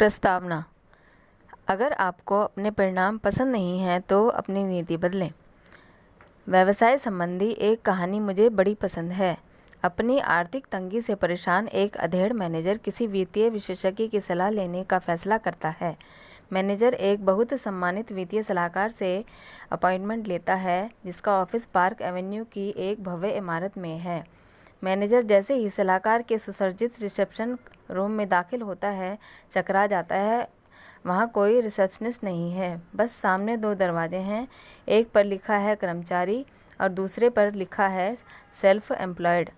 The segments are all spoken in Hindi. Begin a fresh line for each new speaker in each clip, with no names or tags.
प्रस्तावना। अगर आपको अपने परिणाम पसंद नहीं हैं तो अपनी नीति बदलें। व्यवसाय संबंधी एक कहानी मुझे बड़ी पसंद है। अपनी आर्थिक तंगी से परेशान एक अधेड़ मैनेजर किसी वित्तीय विशेषज्ञ की सलाह लेने का फैसला करता है। मैनेजर एक बहुत सम्मानित वित्तीय सलाहकार से अपॉइंटमेंट लेता है जिसका ऑफिस पार्क एवेन्यू की एक भव्य इमारत में है। मैनेजर जैसे ही सलाहकार के सुसज्जित रिसेप्शन रूम में दाखिल होता है, चकरा जाता है। वहाँ कोई रिसेप्शनिस्ट नहीं है, बस सामने दो दरवाजे हैं। एक पर लिखा है कर्मचारी और दूसरे पर लिखा है सेल्फ एम्प्लॉयड।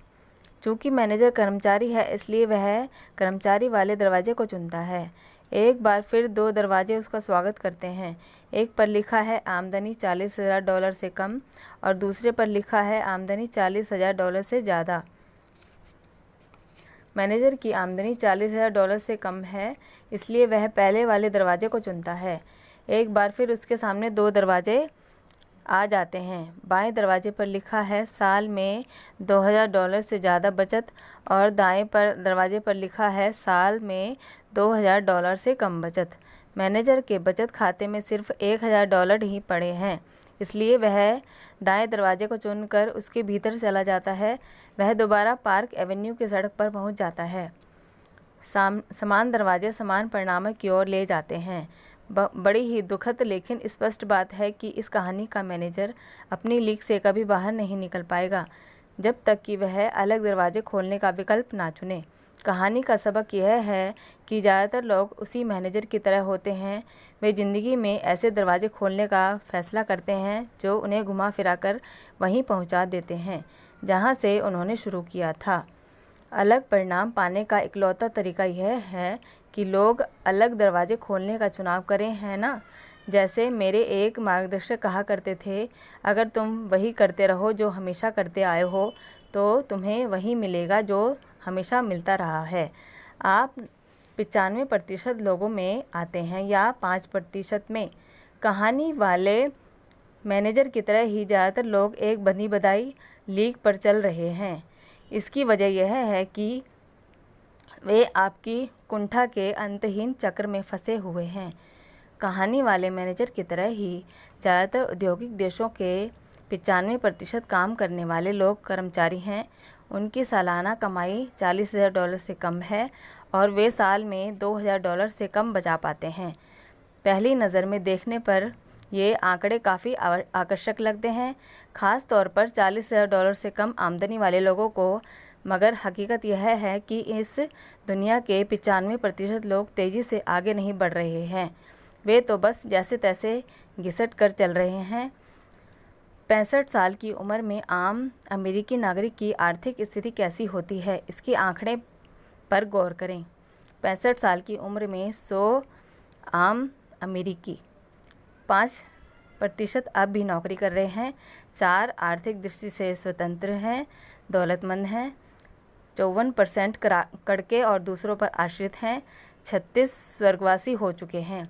चूँकि मैनेजर कर्मचारी है इसलिए वह कर्मचारी वाले दरवाजे को चुनता है। एक बार फिर दो दरवाजे उसका स्वागत करते हैं। एक पर लिखा है आमदनी $40,000 से कम और दूसरे पर लिखा है आमदनी $40,000 से ज़्यादा। मैनेजर की आमदनी $40,000 से कम है इसलिए वह पहले वाले दरवाजे को चुनता है। एक बार फिर उसके सामने दो दरवाजे आ जाते हैं। बाएं दरवाजे पर लिखा है साल में $2,000 से ज़्यादा बचत और दाएं पर दरवाजे पर लिखा है साल में $2,000 से कम बचत। मैनेजर के बचत खाते में सिर्फ $1,000 ही पड़े हैं, इसलिए वह दाएं दरवाजे को चुनकर उसके भीतर चला जाता है। वह दोबारा पार्क एवेन्यू की सड़क पर पहुंच जाता है। समान दरवाजे समान परिणामों की ओर ले जाते हैं। बड़ी ही दुखद लेकिन स्पष्ट बात है कि इस कहानी का मैनेजर अपनी लीक से कभी बाहर नहीं निकल पाएगा जब तक कि वह अलग दरवाजे खोलने का विकल्प ना चुने। कहानी का सबक यह है कि ज़्यादातर लोग उसी मैनेजर की तरह होते हैं। वे ज़िंदगी में ऐसे दरवाजे खोलने का फैसला करते हैं जो उन्हें घुमा फिरा कर वहीं पहुंचा देते हैं जहां से उन्होंने शुरू किया था। अलग परिणाम पाने का इकलौता तरीका यह है कि लोग अलग दरवाजे खोलने का चुनाव करें, है ना। जैसे मेरे एक मार्गदर्शक कहा करते थे, अगर तुम वही करते रहो जो हमेशा करते आए हो तो तुम्हें वही मिलेगा जो हमेशा मिलता रहा है। आप 95% लोगों में आते हैं या 5% में। कहानी वाले मैनेजर की तरह ही ज़्यादातर लोग एक बंधी बधाई लीक पर चल रहे हैं। इसकी वजह यह है कि वे आपकी कुंठा के अंतहीन चक्र में फंसे हुए हैं। कहानी वाले मैनेजर की तरह ही ज़्यादातर औद्योगिक देशों के 95% काम करने वाले लोग कर्मचारी हैं। उनकी सालाना कमाई $40,000 से कम है और वे साल में $2,000 से कम बचा पाते हैं। पहली नज़र में देखने पर ये आंकड़े काफ़ी आकर्षक लगते हैं, ख़ास तौर पर $40,000 से कम आमदनी वाले लोगों को। मगर हकीकत यह है कि इस दुनिया के 95% लोग तेज़ी से आगे नहीं बढ़ रहे हैं। वे तो बस जैसे तैसे घिसट कर चल रहे हैं। 65 साल की उम्र में आम अमेरिकी नागरिक की आर्थिक स्थिति कैसी होती है, इसके आंकड़े पर गौर करें। 65 साल की उम्र में 100 आम अमेरिकी, 5% अब भी नौकरी कर रहे हैं, 4 आर्थिक दृष्टि से स्वतंत्र हैं, दौलतमंद हैं, 54% कड़के और दूसरों पर आश्रित हैं, 36 स्वर्गवासी हो चुके हैं।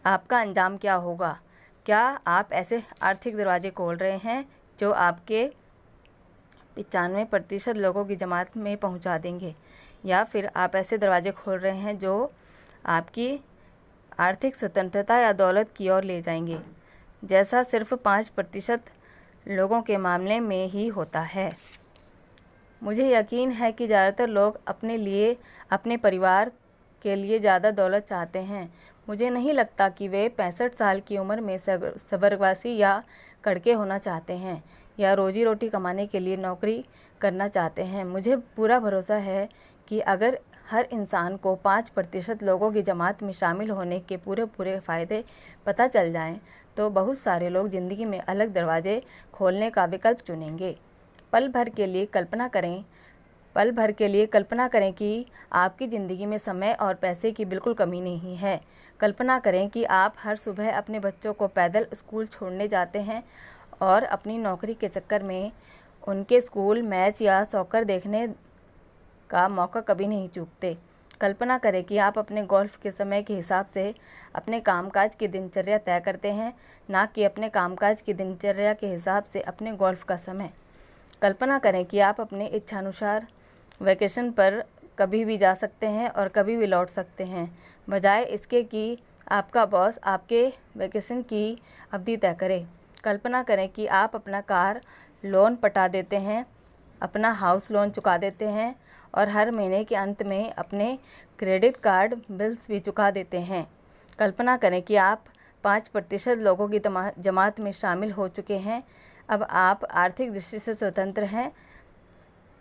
आपका अंजाम क्या होगा? क्या आप ऐसे आर्थिक दरवाजे खोल रहे हैं जो आपके 95% लोगों की जमात में पहुंचा देंगे, या फिर आप ऐसे दरवाजे खोल रहे हैं जो आपकी आर्थिक स्वतंत्रता या दौलत की ओर ले जाएंगे, जैसा सिर्फ 5% लोगों के मामले में ही होता है। मुझे यकीन है कि ज़्यादातर लोग अपने लिए, अपने परिवार के लिए ज़्यादा दौलत चाहते हैं। मुझे नहीं लगता कि वे 65 साल की उम्र में स्वर्गवासी या कड़के होना चाहते हैं या रोजी रोटी कमाने के लिए नौकरी करना चाहते हैं। मुझे पूरा भरोसा है कि अगर हर इंसान को 5% लोगों की जमात में शामिल होने के पूरे फ़ायदे पता चल जाएं, तो बहुत सारे लोग ज़िंदगी में अलग दरवाजे खोलने का विकल्प चुनेंगे। पल भर के लिए कल्पना करें कि आपकी ज़िंदगी में समय और पैसे की बिल्कुल कमी नहीं है। कल्पना करें कि आप हर सुबह अपने बच्चों को पैदल स्कूल छोड़ने जाते हैं और अपनी नौकरी के चक्कर में उनके स्कूल मैच या सॉकर देखने का मौका कभी नहीं चूकते। कल्पना करें कि आप अपने गोल्फ के समय के हिसाब से अपने कामकाज की दिनचर्या तय करते हैं, ना कि अपने कामकाज की दिनचर्या के हिसाब से अपने गोल्फ का समय। कल्पना करें कि आप अपने इच्छानुसार वैकेशन पर कभी भी जा सकते हैं और कभी भी लौट सकते हैं, बजाय इसके कि आपका बॉस आपके वैकेशन की अवधि तय करे। कल्पना करें कि आप अपना कार लोन पटा देते हैं, अपना हाउस लोन चुका देते हैं और हर महीने के अंत में अपने क्रेडिट कार्ड बिल्स भी चुका देते हैं। कल्पना करें कि आप 5% लोगों की जमात में शामिल हो चुके हैं। अब आप आर्थिक दृष्टि से स्वतंत्र हैं।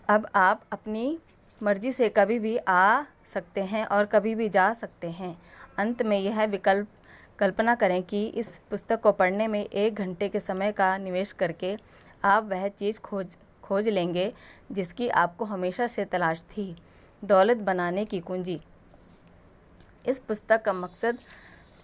अब आप अपनी मर्जी से कभी भी आ सकते हैं और कभी भी जा सकते हैं। अंत में यह विकल्प कल्पना करें कि इस पुस्तक को पढ़ने में 1 घंटे के समय का निवेश करके आप वह चीज़ खोज लेंगे जिसकी आपको हमेशा से तलाश थी, दौलत बनाने की कुंजी। इस पुस्तक का मकसद,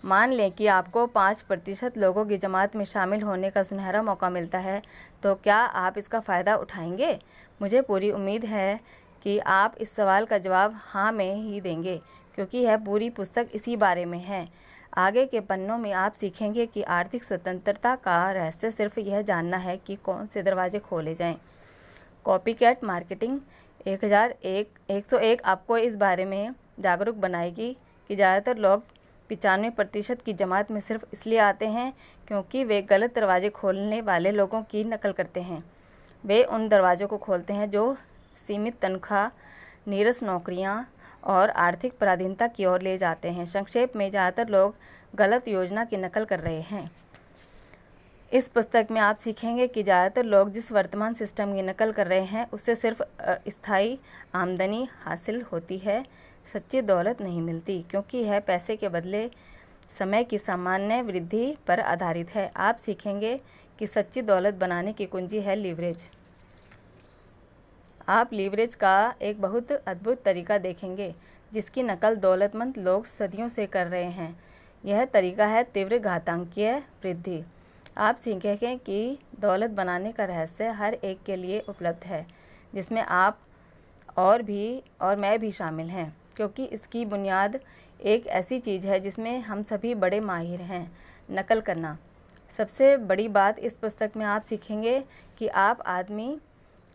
मान लें कि आपको 5% लोगों की जमात में शामिल होने का सुनहरा मौका मिलता है, तो क्या आप इसका फ़ायदा उठाएंगे? मुझे पूरी उम्मीद है कि आप इस सवाल का जवाब हाँ में ही देंगे, क्योंकि यह पूरी पुस्तक इसी बारे में है। आगे के पन्नों में आप सीखेंगे कि आर्थिक स्वतंत्रता का रहस्य सिर्फ यह जानना है कि कौन से दरवाजे खोले जाएं। कॉपीकैट मार्केटिंग 101 आपको इस बारे में जागरूक बनाएगी कि ज़्यादातर लोग 95% की जमात में सिर्फ इसलिए आते हैं क्योंकि वे गलत दरवाजे खोलने वाले लोगों की नकल करते हैं। वे उन दरवाज़ों को खोलते हैं जो सीमित तनख्वाह, नीरस नौकरियां और आर्थिक पराधीनता की ओर ले जाते हैं। संक्षेप में, ज़्यादातर लोग गलत योजना की नकल कर रहे हैं। इस पुस्तक में आप सीखेंगे कि ज़्यादातर लोग जिस वर्तमान सिस्टम की नकल कर रहे हैं उससे सिर्फ स्थायी आमदनी हासिल होती है, सच्ची दौलत नहीं मिलती, क्योंकि यह पैसे के बदले समय की सामान्य वृद्धि पर आधारित है। आप सीखेंगे कि सच्ची दौलत बनाने की कुंजी है लीवरेज। आप लीवरेज का एक बहुत अद्भुत तरीका देखेंगे जिसकी नकल दौलतमंद लोग सदियों से कर रहे हैं। यह तरीका है तीव्र घातांकीय वृद्धि। आप सीखेंगे कि दौलत बनाने का रहस्य हर एक के लिए उपलब्ध है, जिसमें आप और मैं भी शामिल हैं, क्योंकि इसकी बुनियाद एक ऐसी चीज़ है जिसमें हम सभी बड़े माहिर हैं, नकल करना। सबसे बड़ी बात, इस पुस्तक में आप सीखेंगे कि आदमी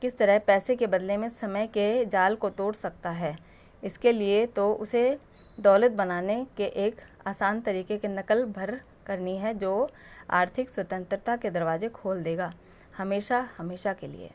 किस तरह पैसे के बदले में समय के जाल को तोड़ सकता है। इसके लिए तो उसे दौलत बनाने के एक आसान तरीके की नकल भर करनी है जो आर्थिक स्वतंत्रता के दरवाजे खोल देगा, हमेशा हमेशा के लिए।